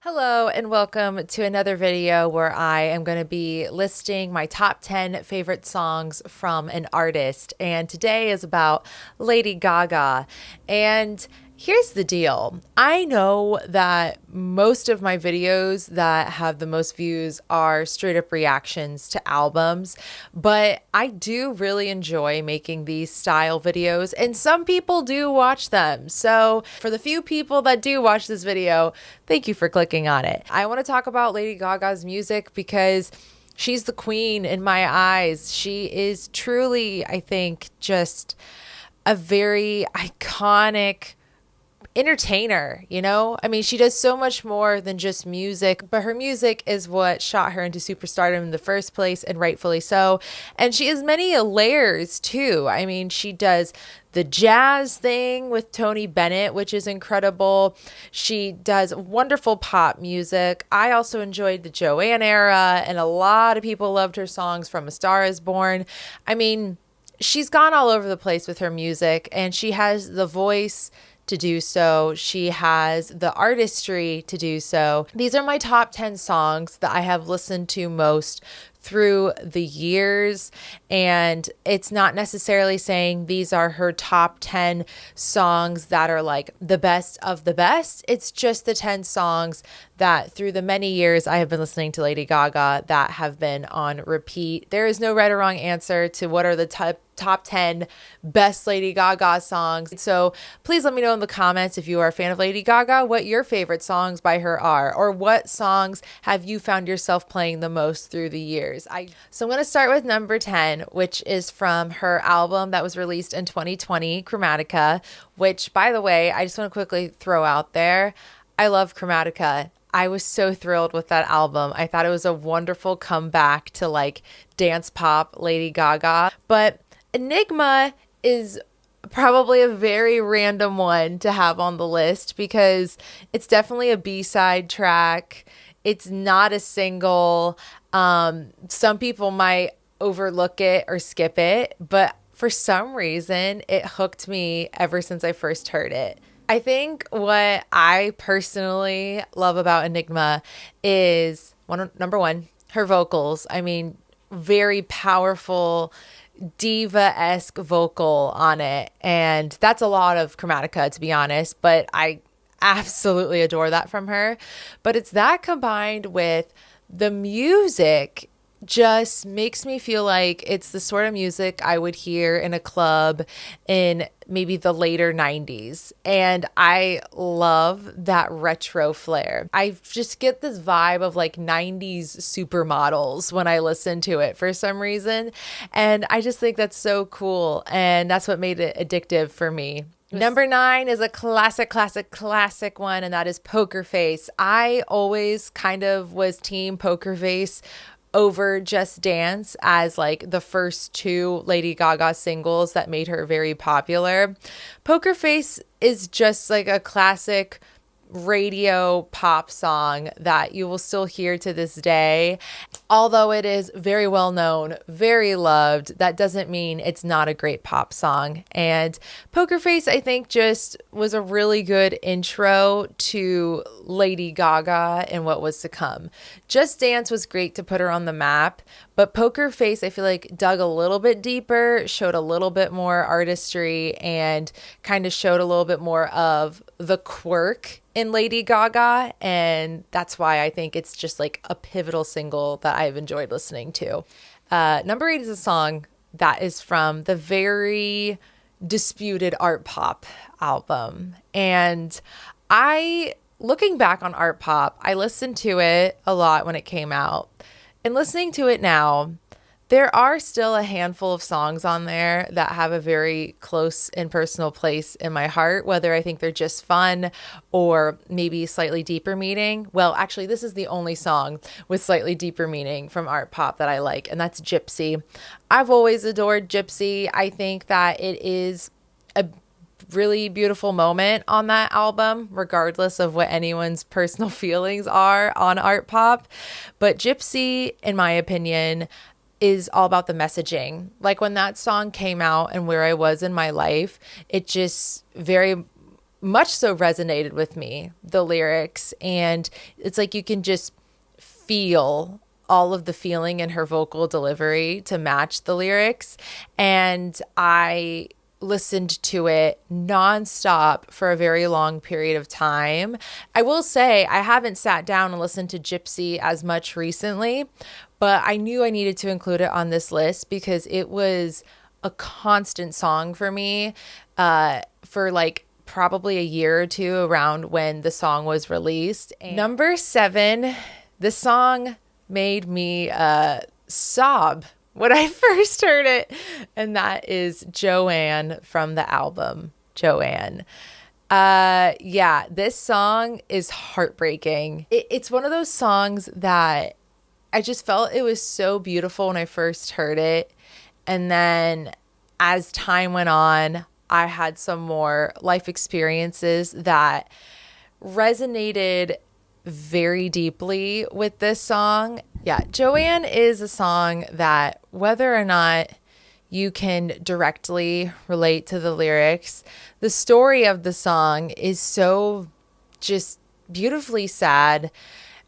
Hello and welcome to another video where I am going to be listing my top 10 favorite songs from an artist. And today is about Lady Gaga. And here's the deal. I know that most of my videos that have the most views are straight up reactions to albums, but I do really enjoy making these style videos and some people do watch them. So for the few people that do watch this video, thank you for clicking on it. I want to talk about Lady Gaga's music because she's the queen in my eyes. She is truly, I think, just a very iconic entertainer, you know? I mean, she does so much more than just music, but her music is what shot her into superstardom in the first place, and rightfully so. And she has many layers too. I mean, she does the jazz thing with Tony Bennett, which is incredible. She does wonderful pop music. I also enjoyed the Joanne era, and a lot of people loved her songs from A Star Is Born. I mean, she's gone all over the place with her music, and she has the voice to do so. She has the artistry to do so. These are my top 10 songs that I have listened to most through the years, and it's not necessarily saying these are her top 10 songs that are like the best of the best. It's just the 10 songs that through the many years I have been listening to Lady Gaga that have been on repeat. There is no right or wrong answer to what are the top 10 best Lady Gaga songs. So please let me know in the comments if you are a fan of Lady Gaga, what your favorite songs by her are, or what songs have you found yourself playing the most through the years. So I'm going to start with number 10, which is from her album that was released in 2020, Chromatica, which, by the way, I just want to quickly throw out there. I love Chromatica. I was so thrilled with that album. I thought it was a wonderful comeback to like dance pop Lady Gaga. But Enigma is probably a very random one to have on the list because it's definitely a B-side track. It's not a single. Some people might overlook it or skip it, but for some reason, it hooked me ever since I first heard it. I think what I personally love about Enigma is number one, her vocals. I mean, very powerful, diva-esque vocal on it. And that's a lot of Chromatica, to be honest, but I absolutely adore that from her. But it's that combined with the music just makes me feel like it's the sort of music I would hear in a club in maybe the later 90s. And I love that retro flair. I just get this vibe of like 90s supermodels when I listen to it for some reason. And I just think that's so cool. And that's what made it addictive for me. Number 9 is a classic one, and that is Poker Face. I always kind of was team Poker Face over Just Dance as like the first two Lady Gaga singles that made her very popular. Poker Face is just like a classic radio pop song that you will still hear to this day. Although it is very well known, very loved, that doesn't mean it's not a great pop song. And Poker Face, I think, just was a really good intro to Lady Gaga and what was to come. Just Dance was great to put her on the map, but Poker Face, I feel like, dug a little bit deeper, showed a little bit more artistry, and kind of showed a little bit more of the quirk in Lady Gaga, and that's why I think it's just like a pivotal single that I've enjoyed listening to. Number 8 is a song that is from the very disputed Art Pop album, and looking back on Art Pop, I listened to it a lot when it came out, and listening to it now, there are still a handful of songs on there that have a very close and personal place in my heart, whether I think they're just fun or maybe slightly deeper meaning. Well, actually, this is the only song with slightly deeper meaning from Art Pop that I like, and that's Gypsy. I've always adored Gypsy. I think that it is a really beautiful moment on that album, regardless of what anyone's personal feelings are on Art Pop. But Gypsy, in my opinion, is all about the messaging. Like when that song came out and where I was in my life, it just very much so resonated with me, the lyrics. And it's like you can just feel all of the feeling in her vocal delivery to match the lyrics. And I listened to it nonstop for a very long period of time. I will say I haven't sat down and listened to Gypsy as much recently, but I knew I needed to include it on this list because it was a constant song for me for like probably a year or two around when the song was released. And number 7, this song made me sob when I first heard it, and that is Joanne from the album Joanne. Yeah, this song is heartbreaking. It's one of those songs that I just felt it was so beautiful when I first heard it. And then as time went on, I had some more life experiences that resonated very deeply with this song. Yeah, Joanne is a song that whether or not you can directly relate to the lyrics, the story of the song is so just beautifully sad,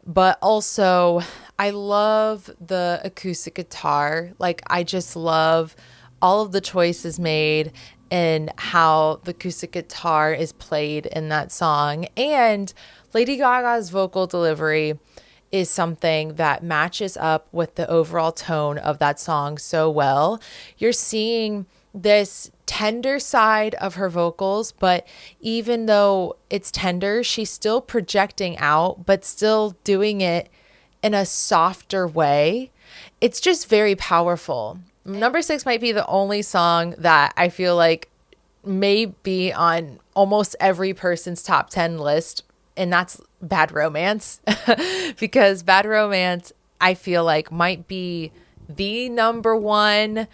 but also I love the acoustic guitar. Like, I just love all of the choices made and how the acoustic guitar is played in that song. And Lady Gaga's vocal delivery is something that matches up with the overall tone of that song so well. You're seeing this tender side of her vocals, but even though it's tender, she's still projecting out, but still doing it in a softer way. It's just very powerful. Number 6 might be the only song that I feel like may be on almost every person's top 10 list, and that's Bad Romance. Because Bad Romance, I feel like, might be the number one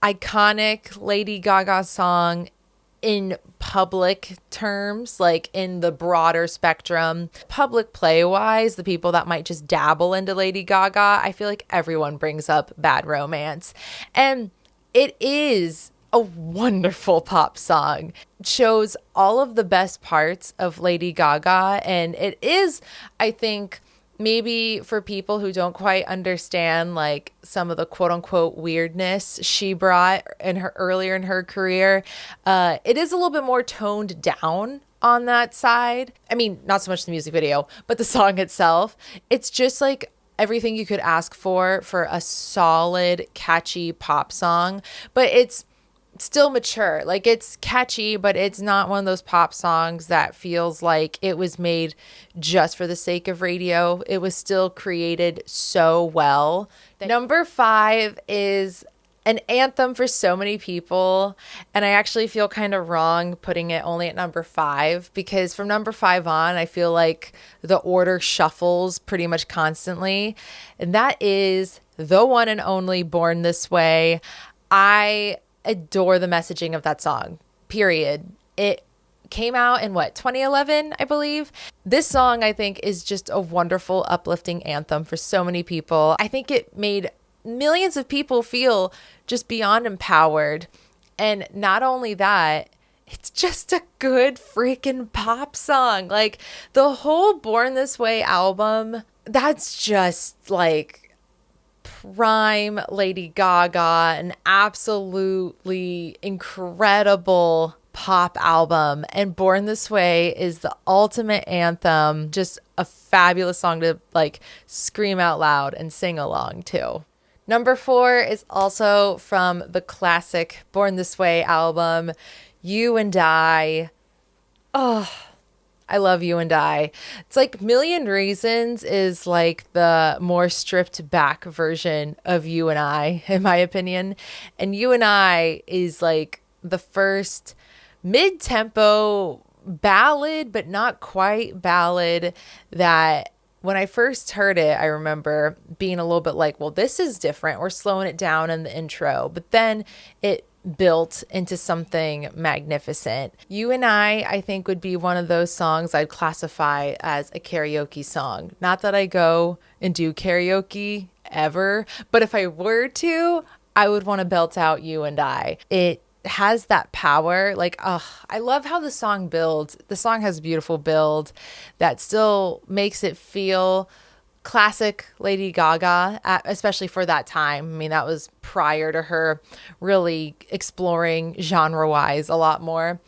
iconic Lady Gaga song in public terms, like in the broader spectrum. Public play wise, the people that might just dabble into Lady Gaga, I feel like everyone brings up Bad Romance. And it is a wonderful pop song. It shows all of the best parts of Lady Gaga. And it is, I think, maybe for people who don't quite understand like some of the quote unquote weirdness she brought in her earlier in her career, it is a little bit more toned down on that side. I mean, not so much the music video, but the song itself. It's just like everything you could ask for a solid, catchy pop song, but it's still mature. Like, it's catchy, but it's not one of those pop songs that feels like it was made just for the sake of radio. It was still created so well. Number 5 is an anthem for so many people, and I actually feel kind of wrong putting it only at number 5, because from number 5 on, I feel like the order shuffles pretty much constantly, and that is the one and only Born This Way. I adore the messaging of that song, period. It came out in 2011, I believe. This song, I think, is just a wonderful, uplifting anthem for so many people. I think it made millions of people feel just beyond empowered. And not only that, it's just a good freaking pop song. Like, the whole Born This Way album, that's just like prime Lady Gaga, an absolutely incredible pop album. And Born This Way is the ultimate anthem, just a fabulous song to like scream out loud and sing along to. Number 4 is also from the classic Born This Way album, You and I. Oh, I love You and I. It's like Million Reasons is like the more stripped back version of You and I, in my opinion. And You and I is like the first mid-tempo ballad, but not quite ballad, that when I first heard it, I remember being a little bit like, well, this is different. We're slowing it down in the intro. But then it built into something magnificent. You and I think, would be one of those songs I'd classify as a karaoke song. Not that I go and do karaoke ever, but if I were to, I would want to belt out You and I. It has that power. Like, I love how the song builds. The song has a beautiful build that still makes it feel classic Lady Gaga, especially for that time. I mean, that was prior to her really exploring genre-wise a lot more,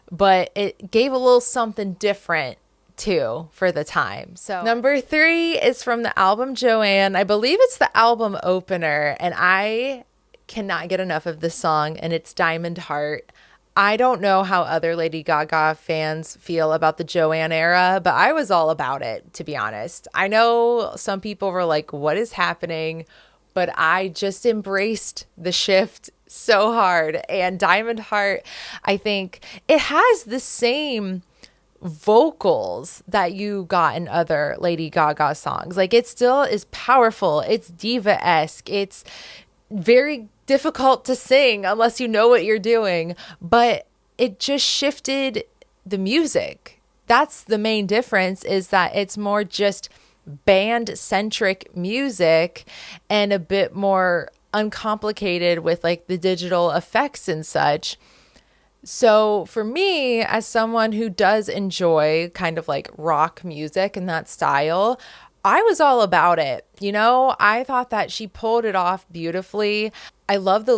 but it gave a little something different too for the time. So number 3 is from the album Joanne. I believe it's the album opener, and I cannot get enough of this song, and it's Diamond Heart. I don't know how other Lady Gaga fans feel about the Joanne era, but I was all about it, to be honest. I know some people were like, what is happening? But I just embraced the shift so hard. And Diamond Heart, I think it has the same vocals that you got in other Lady Gaga songs. Like, it still is powerful. It's diva-esque. It's very difficult to sing unless you know what you're doing, but it just shifted the music. That's the main difference, is that it's more just band-centric music and a bit more uncomplicated with like the digital effects and such. So for me, as someone who does enjoy kind of like rock music and that style, I was all about it. You know, I thought that she pulled it off beautifully. I love the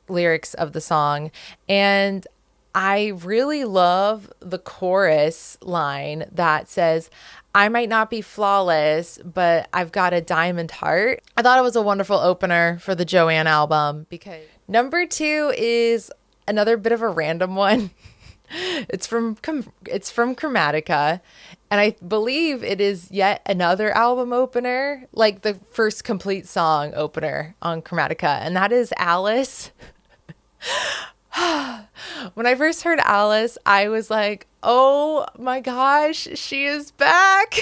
lyrics of the song, and I really love the chorus line that says, I might not be flawless, but I've got a diamond heart. I thought it was a wonderful opener for the Joanne album. Because number 2 is another bit of a random one. It's from Chromatica, and I believe it is yet another album opener, like the first complete song opener on Chromatica, and that is Alice. When I first heard Alice, I was like, oh my gosh, she is back.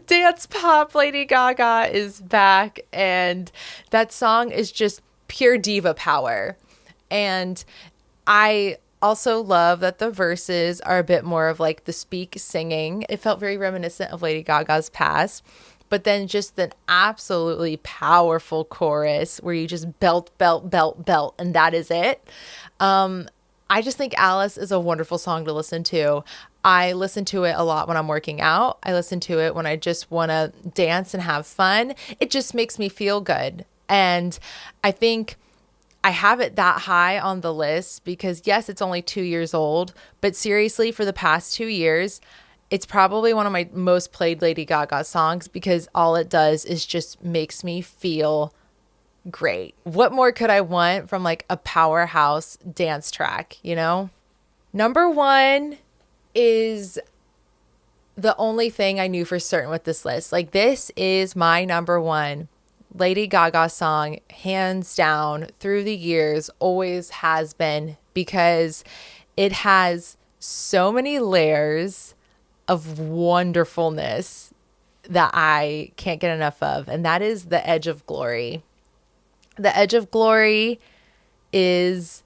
Dance pop Lady Gaga is back, and that song is just pure diva power. And I also love that the verses are a bit more of like the speak singing. It felt very reminiscent of Lady Gaga's past, but then just an absolutely powerful chorus where you just belt, belt, belt, belt, and that is it. I just think Alice is a wonderful song to listen to. I listen to it a lot when I'm working out. I listen to it when I just want to dance and have fun. It just makes me feel good. And I think I have it that high on the list because, yes, it's only 2 years old, but seriously, for the past 2 years, it's probably one of my most played Lady Gaga songs because all it does is just makes me feel great. What more could I want from like a powerhouse dance track, you know? Number 1 is the only thing I knew for certain with this list. Like, this is my number 1 Lady Gaga song, hands down, through the years, always has been, because it has so many layers of wonderfulness that I can't get enough of, and that is The Edge of Glory. The Edge of Glory is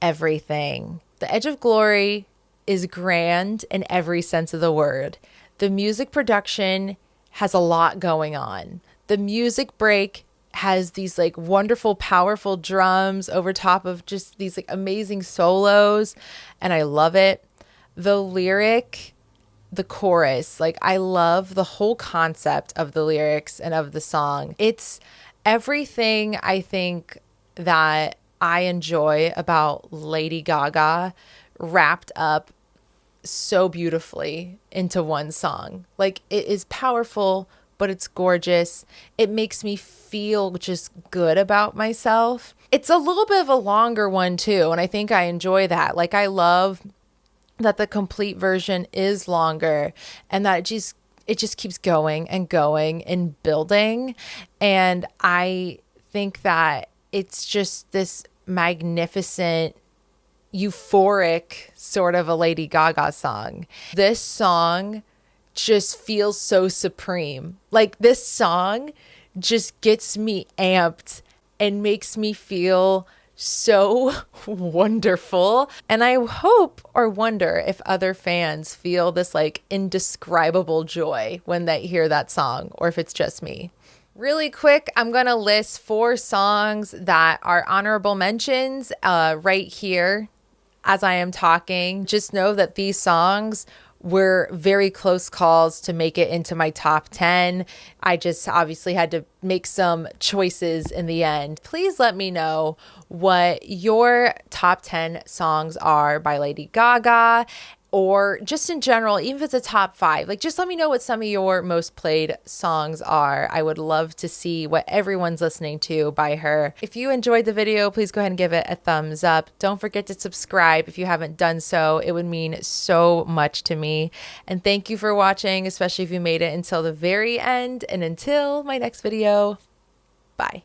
everything. The Edge of Glory is grand in every sense of the word. The music production has a lot going on. The music break has these like wonderful, powerful drums over top of just these like amazing solos, and I love it. The lyric, the chorus, like I love the whole concept of the lyrics and of the song. It's everything I think that I enjoy about Lady Gaga wrapped up so beautifully into one song. Like, it is powerful, but it's gorgeous. It makes me feel just good about myself. It's a little bit of a longer one too, and I think I enjoy that. Like, I love that the complete version is longer and that it just keeps going and going and building. And I think that it's just this magnificent, euphoric sort of a Lady Gaga song. This song just feels so supreme. Like, this song just gets me amped and makes me feel so wonderful. And I hope or wonder if other fans feel this like indescribable joy when they hear that song, or if it's just me. Really quick, I'm going to list 4 songs that are honorable mentions right here as I am talking. Just know that these songs were very close calls to make it into my top 10. I just obviously had to make some choices in the end. Please let me know what your top 10 songs are by Lady Gaga, or just in general, even if it's a top 5, like just let me know what some of your most played songs are. I would love to see what everyone's listening to by her. If you enjoyed the video, please go ahead and give it a thumbs up. Don't forget to subscribe if you haven't done so. It would mean so much to me. And thank you for watching, especially if you made it until the very end. And until my next video, bye.